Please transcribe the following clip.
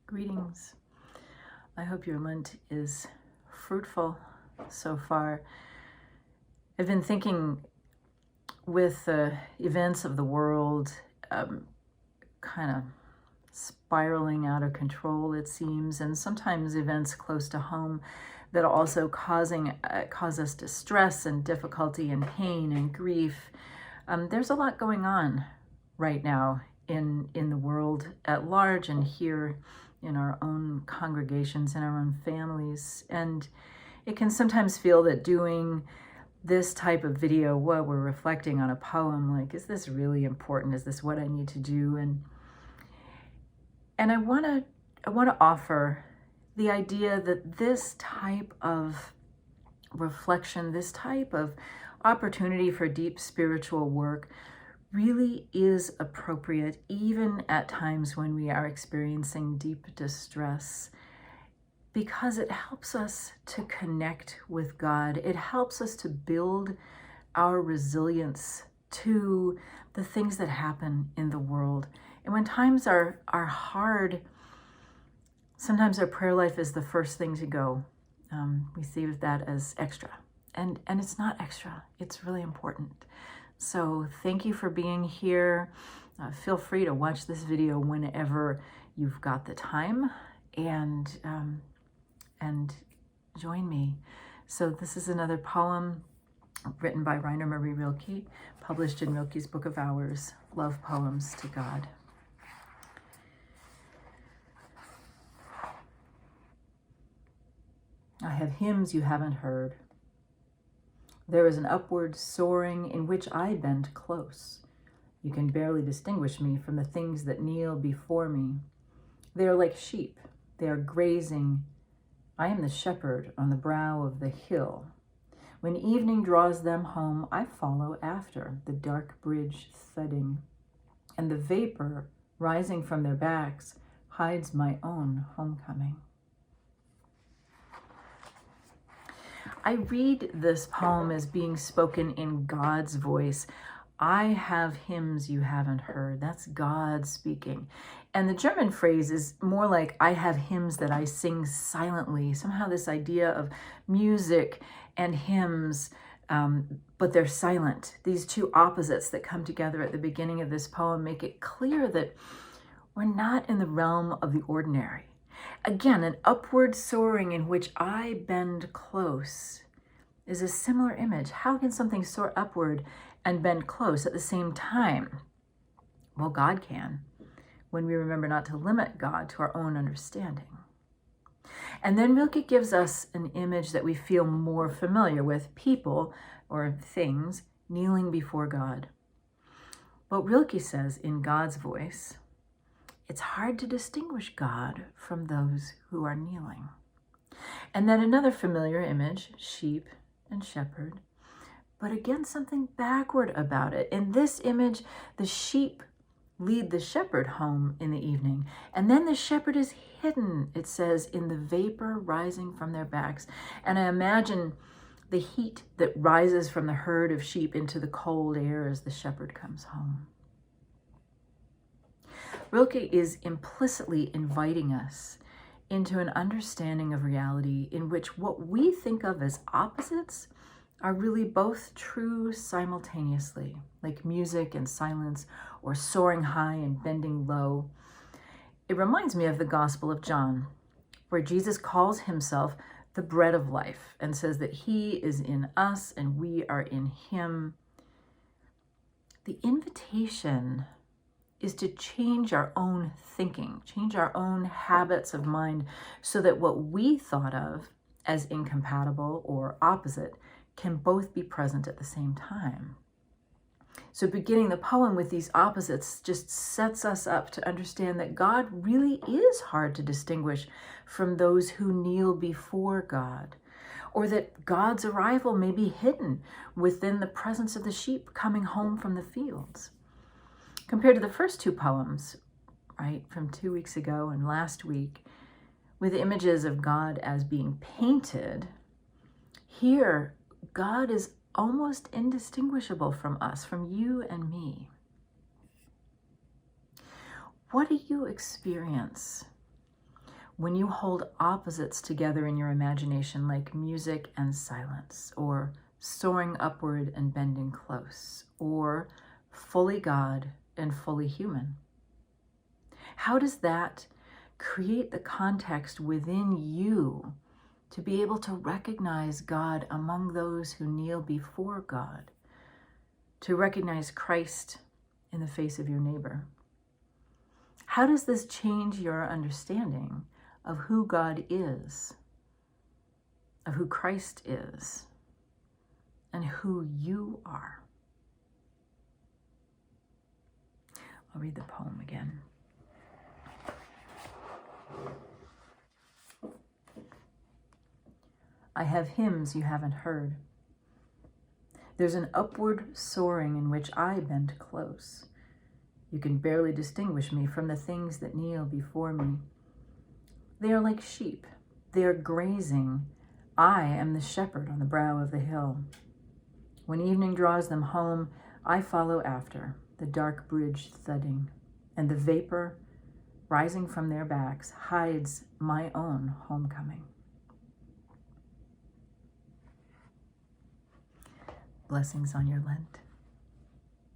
Greetings. I hope your Lent is fruitful so far. I've been thinking with the events of the world kind of spiraling out of control, it seems, and sometimes events close to home that are also cause us distress and difficulty and pain and grief. There's a lot going on right now in the world at large and here in our own congregations, in our own families. And it can sometimes feel that doing this type of video, we're reflecting on a poem, like, is this really important? Is this what I need to do? And I want to offer the idea that this type of reflection, this type of opportunity for deep spiritual work really is appropriate even at times when we are experiencing deep distress, because it helps us to connect with God. It helps us to build our resilience to the things that happen in the world. And when times are hard, sometimes our prayer life is the first thing to go. We see that as extra. And it's not extra, it's really important. So thank you for being here. Feel free to watch this video whenever you've got the time, and join me. So this is another poem written by Rainer Marie Rilke, published in Rilke's Book of Hours, Love Poems to God. I have hymns you haven't heard. There is an upward soaring in which I bend close. You can barely distinguish me from the things that kneel before me. They are like sheep. They are grazing. I am the shepherd on the brow of the hill. When evening draws them home, I follow after, the dark bridge thudding, and the vapor rising from their backs hides my own homecoming. I read this poem as being spoken in God's voice. I have hymns you haven't heard. That's God speaking. And the German phrase is more like, I have hymns that I sing silently. Somehow this idea of music and hymns, but they're silent. These two opposites that come together at the beginning of this poem make it clear that we're not in the realm of the ordinary. Again, an upward soaring in which I bend close is a similar image. How can something soar upward and bend close at the same time? Well, God can, when we remember not to limit God to our own understanding. And then Rilke gives us an image that we feel more familiar with, people or things kneeling before God. But Rilke says in God's voice, it's hard to distinguish God from those who are kneeling. And then another familiar image, sheep and shepherd, but again, something backward about it. In this image, the sheep lead the shepherd home in the evening, and then the shepherd is hidden, it says, in the vapor rising from their backs. And I imagine the heat that rises from the herd of sheep into the cold air as the shepherd comes home. Rilke is implicitly inviting us into an understanding of reality in which what we think of as opposites are really both true simultaneously, like music and silence, or soaring high and bending low. It reminds me of the Gospel of John, where Jesus calls himself the bread of life and says that he is in us and we are in him. The invitation is to change our own thinking, change our own habits of mind, so that what we thought of as incompatible or opposite can both be present at the same time. So beginning the poem with these opposites just sets us up to understand that God really is hard to distinguish from those who kneel before God, or that God's arrival may be hidden within the presence of the sheep coming home from the fields. Compared to the first two poems, right, from 2 weeks ago and last week, with images of God as being painted, here God is almost indistinguishable from us, from you and me. What do you experience When you hold opposites together in your imagination, like music and silence, or soaring upward and bending close, or fully God and fully human. How does that create the context within you to be able to recognize God among those who kneel before God, to recognize Christ in the face of your neighbor? How does this change your understanding of who God is, of who Christ is, and who you are? I'll read the poem again. I have hymns you haven't heard. There's an upward soaring in which I bend close. You can barely distinguish me from the things that kneel before me. They are like sheep. They are grazing. I am the shepherd on the brow of the hill. When evening draws them home, I follow after, the dark bridge thudding, and the vapor rising from their backs hides my own homecoming. Blessings on your Lent.